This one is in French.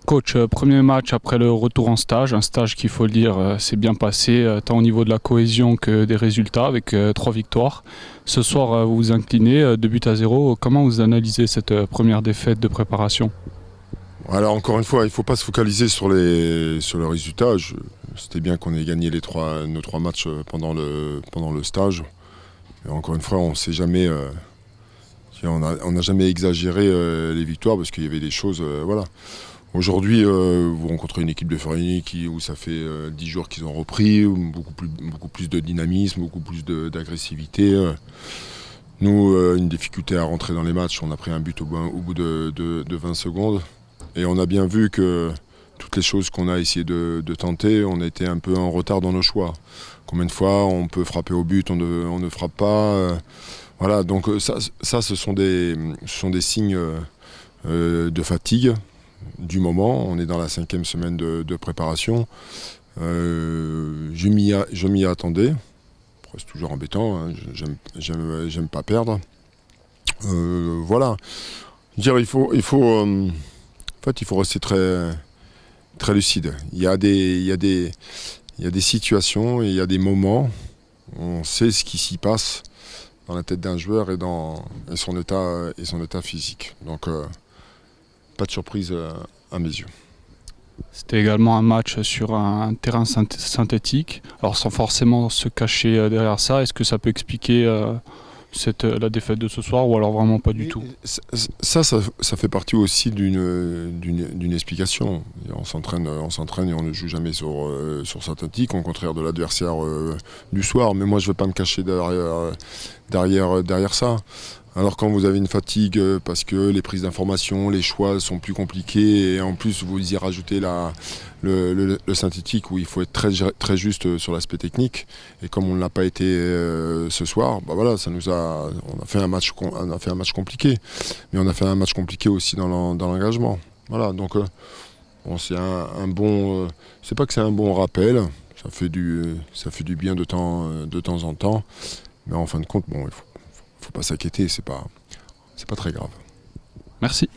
Coach, premier match après le retour en stage, un stage qu'il faut le dire s'est bien passé, tant au niveau de la cohésion que des résultats avec 3 victoires. Ce soir, vous vous inclinez, 2-0. Comment vous analysez cette première défaite de préparation? Alors encore une fois, il ne faut pas se focaliser sur le résultat. C'était bien qu'on ait gagné nos trois matchs pendant le stage. Et encore une fois, on sait jamais, on n'a jamais exagéré les victoires parce qu'il y avait des choses. Voilà. Aujourd'hui, vous rencontrez une équipe de Ferrigny où ça fait 10 jours qu'ils ont repris, beaucoup plus de dynamisme, beaucoup plus d'agressivité. Nous, une difficulté à rentrer dans les matchs. On a pris un but au bout de 20 secondes. Et on a bien vu que toutes les choses qu'on a essayé de tenter, on était un peu en retard dans nos choix. Combien de fois on peut frapper au but, on ne frappe pas. Voilà, donc ça ce sont des signes de fatigue du moment. On est dans la 5e semaine de préparation. Je m'y attendais. Après, c'est toujours embêtant, hein. J'aime pas perdre. Voilà. Je veux dire, il faut rester très, très lucide. Il y a des situations et il y a des moments où on sait ce qui s'y passe dans la tête d'un joueur et son état physique. Donc, pas de surprise à mes yeux. C'était également un match sur un terrain synthétique, alors sans forcément se cacher derrière ça. Est-ce que ça peut expliquer la défaite de ce soir ou alors vraiment pas du tout? Ça fait partie aussi d'une explication. On s'entraîne et on ne joue jamais sur synthétique, au contraire de l'adversaire du soir. Mais moi, je ne vais pas me cacher derrière ça. Alors quand vous avez une fatigue parce que les prises d'informations, les choix sont plus compliqués et en plus vous y rajoutez le synthétique où il faut être très, très juste sur l'aspect technique et comme on ne l'a pas été ce soir, bah voilà, on a fait un match compliqué, mais on a fait un match compliqué aussi dans l'engagement. Voilà, donc bon, c'est c'est pas que c'est un bon rappel, ça fait du bien de temps en temps, mais en fin de compte, bon, il faut pas s'inquiéter, c'est pas très grave. Merci.